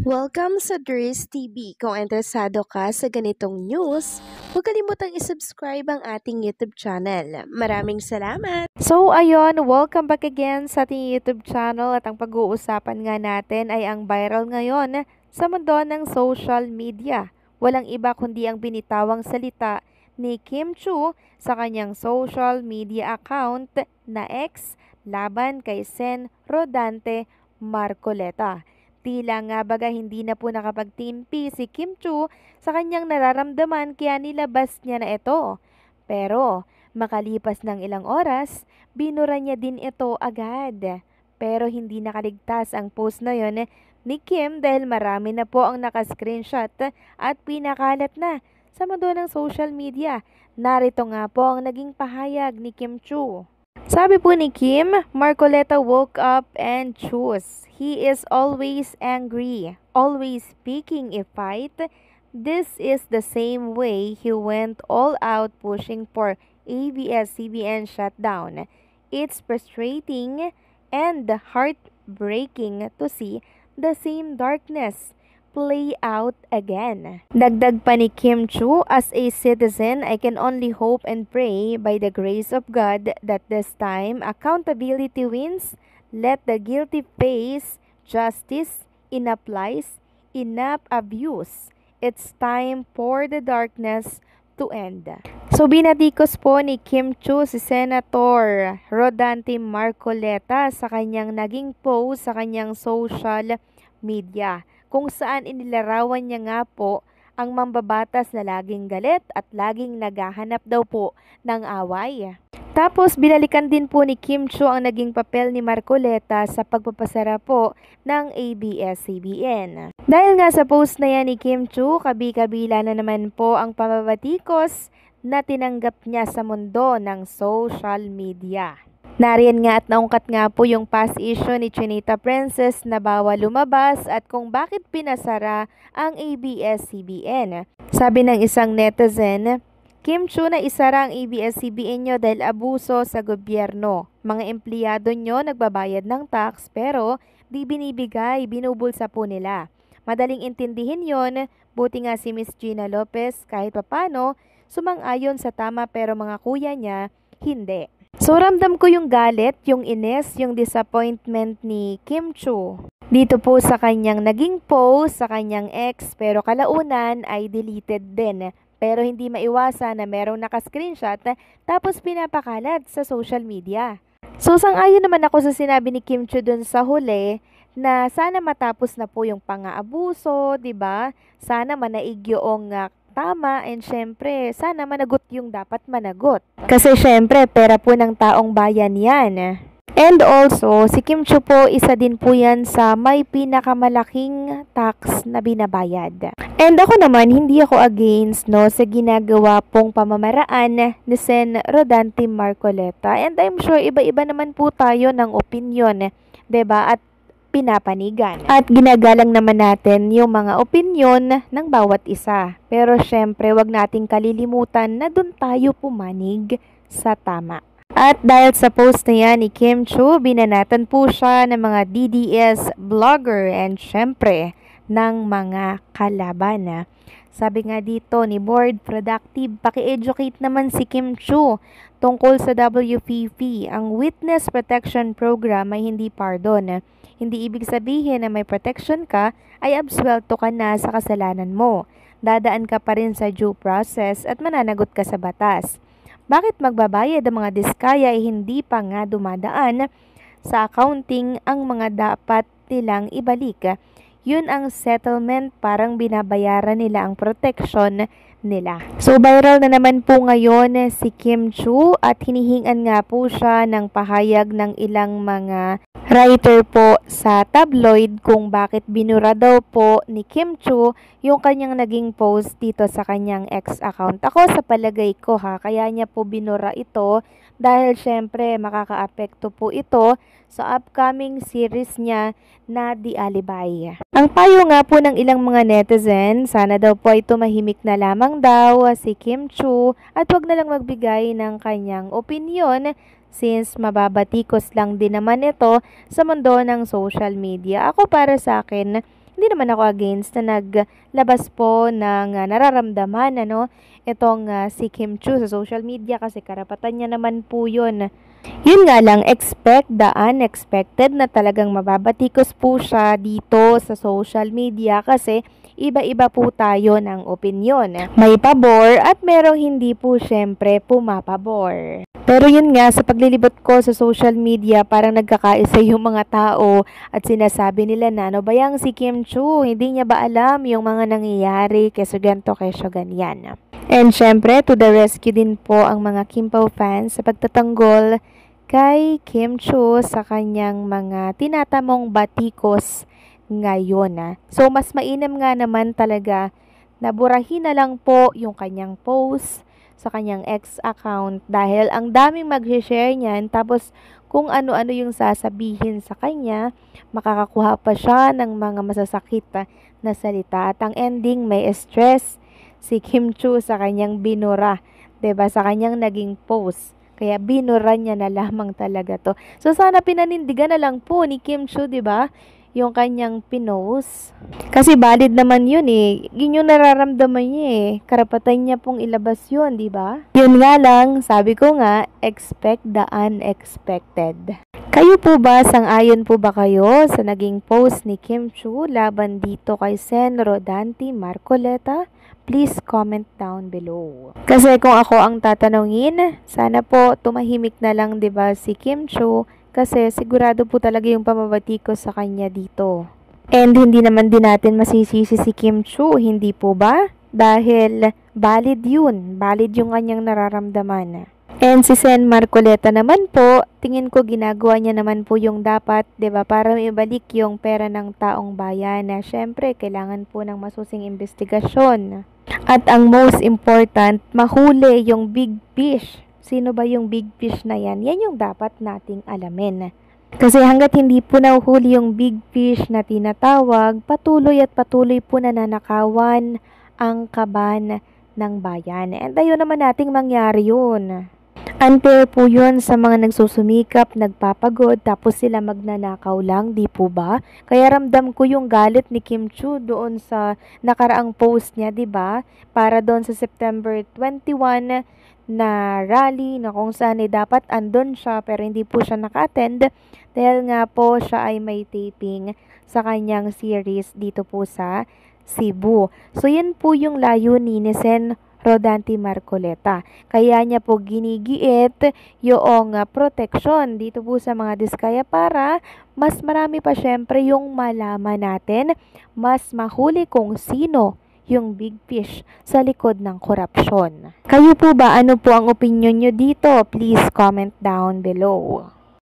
Welcome sa Dries TV. Kung interesado ka sa ganitong news, huwag kalimutang isubscribe ang ating YouTube channel. Maraming salamat! So ayun, welcome back again sa ating YouTube channel at ang pag-uusapan nga natin ay ang viral ngayon sa mundo ng social media. Walang iba kundi ang binitawang salita ni Kim Chu sa kanyang social media account na X laban kay Sen Rodante Marcoleta. Tila nga baga hindi na po nakapagtimpi si Kim Chu sa kanyang nararamdaman kaya nilabas niya na ito. Pero makalipas ng ilang oras, binura niya din ito agad. Pero hindi nakaligtas ang post na yon ni Kim dahil marami na po ang nakascreenshot at pinakalat na sa mundo ng social media. Narito nga po ang naging pahayag ni Kim Chu. Sabi po ni Kim, Marcoleta woke up and chose. He is always angry, always picking a fight. This is the same way he went all out pushing for ABS-CBN shutdown. It's frustrating and heartbreaking to see the same darkness play out again. Dagdag pa ni Kim Chu, as a citizen, I can only hope and pray by the grace of God that this time accountability wins. Let the guilty face justice. Enough lies, enough abuse. It's time for the darkness to end. So binatikos po ni Kim Chu si Senator Rodante Marcoleta sa kanyang naging post sa kanyang social media, kung saan inilarawan niya nga po ang mambabatas na laging galit at laging naghahanap daw po ng away. Tapos binalikan din po ni Kim Chu ang naging papel ni Marcoleta sa pagpapasara po ng ABS-CBN. Dahil nga sa post na yan ni Kim Chu, kabi-kabila na naman po ang pamabatikos na tinanggap niya sa mundo ng social media. Nariyan nga at naungkat nga po yung past issue ni Chinita Princess na bawal lumabas at kung bakit pinasara ang ABS-CBN. Sabi ng isang netizen, Kim Chu, na isara ang ABS-CBN nyo dahil abuso sa gobyerno. Mga empleyado nyo nagbabayad ng tax pero di binibigay, binubulsa po nila. Madaling intindihin yon, buti nga si Miss Gina Lopez kahit papano sumang-ayon sa tama pero mga kuya niya hindi. So ramdam ko yung galit, yung inis, yung disappointment ni Kim Chu dito po sa kanyang naging post sa kanyang ex pero kalaunan ay deleted din. Pero hindi maiwasan na merong naka-screenshot tapos pinapakalat sa social media. So sang-ayon naman ako sa sinabi ni Kim Chu dun sa huli na sana matapos na po yung pang-aabuso, 'di ba? Sana manaig yung tama and syempre sana managot yung dapat managot. Kasi syempre pera po ng taong bayan yan. And also, si Kim Chu po, isa din po yan sa may pinakamalaking tax na binabayad. And ako naman, hindi ako against sa ginagawa pong pamamaraan ni Sen Rodante Marcoleta. And I'm sure iba-iba naman po tayo ng opinion, 'di ba? At pinapanigan. At ginagalang naman natin yung mga opinyon ng bawat isa. Pero syempre, wag nating kalilimutan na dun tayo pumanig sa tama. At dahil sa post na yan ni Kim Chu, binanatan po siya ng mga DDS vlogger and syempre ng mga kalaban. Sabi nga dito ni Board Productive, paki-educate naman si Kim Chu tungkol sa WPP. Ang Witness Protection Program ay hindi pardon. Hindi ibig sabihin na may protection ka ay absuelto ka na sa kasalanan mo. Dadaan ka pa rin sa due process at mananagot ka sa batas. Bakit magbabayad ang mga diskaya ay hindi pa nga dumadaan sa accounting ang mga dapat nilang ibalik? Yun ang settlement, parang binabayaran nila ang protection nila. So viral na naman po ngayon si Kim Chu at hinihingan nga po siya ng pahayag ng ilang mga writer po sa tabloid kung bakit binura daw po ni Kim Chu yung kanyang naging post dito sa kanyang ex account. Ako sa palagay ko kaya niya po binura ito dahil syempre makakaapekto po ito sa upcoming series niya na The Alibay. Ang payo nga po ng ilang mga netizen, sana daw po ay tumahimik na lamang daw si Kim Chu at wag na lang magbigay ng kanyang opinyon since mababatikos lang din naman ito sa mundo ng social media. Ako para sa akin, hindi naman ako against na naglabas po ng nararamdaman itong si Kim Chiu sa social media kasi karapatan niya naman po yun. Yun nga lang, expect the unexpected na talagang mababatikos po siya dito sa social media kasi iba-iba po tayo ng opinyon. May pabor at merong hindi po syempre pumapabor. Pero yun nga, sa paglilibot ko sa social media, parang nagkakaisa yung mga tao at sinasabi nila na ano ba yang si Kim Chiu, hindi niya ba alam yung mga nangyayari keso ganto keso ganyan. And syempre, to the rescue din po ang mga Kim Pao fans sa pagtatanggol kay Kim Chiu sa kanyang mga tinatamong batikos ngayon. So, mas mainam nga naman talaga na burahin na lang po yung kanyang post sa kanyang ex account dahil ang daming mag-share niyan tapos kung ano-ano yung sasabihin sa kanya, makakakuha pa siya ng mga masasakit na salita at ang ending may stress si Kim Chiu sa kanyang binura, 'di ba? Sa kanyang naging post. Kaya binura niya na lamang talaga 'to. So sana pinanindigan na lang po ni Kim Chiu, 'di ba? Yung kanyang pinost. Kasi valid naman yun eh. Yun yung nararamdaman niya eh. Karapatan niya pong ilabas yun, di ba? Yun nga lang, sabi ko nga, expect the unexpected. Kayo po ba, sang-ayon po ba kayo sa naging post ni Kim Chiu laban dito kay Sen Rodante Marcoleta? Please comment down below. Kasi kung ako ang tatanungin, sana po tumahimik na lang 'di ba si Kim Chiu kasi sigurado po talaga yung pamabatikos sa kanya dito. And hindi naman din natin masisisi si Kim Chiu, hindi po ba? Dahil valid yun, valid yung kanyang nararamdaman. And si Sen Marcoleta naman po, tingin ko ginagawa niya naman po yung dapat, 'di ba, para maibalik yung pera ng taong bayan na syempre kailangan po ng masusing investigasyon. At ang most important, mahuli yung big fish. Sino ba yung big fish na yan? Yan yung dapat nating alamin. Kasi hanggat hindi po nahuhuli yung big fish na tinatawag, patuloy at patuloy po nananakawan ang kaban ng bayan. And ayun naman nating mangyari yun. Unfair po yun sa mga nagsusumikap, nagpapagod, tapos sila magnanakaw lang, di po ba? Kaya ramdam ko yung galit ni Kim Chiu doon sa nakaraang post niya, di ba? Para doon sa September 21 na rally na kung saan dapat andon siya pero hindi po siya naka-attend dahil nga po siya ay may taping sa kanyang series dito po sa Cebu. So yun po yung layunin ni Sen Rodante Marcoleta. Kaya niya po ginigiit yung protection dito po sa mga diskaya para mas marami pa syempre yung malaman natin, mas mahuli kung sino yung big fish sa likod ng korupsyon. Kayo po ba, ano po ang opinion nyo dito? Please comment down below.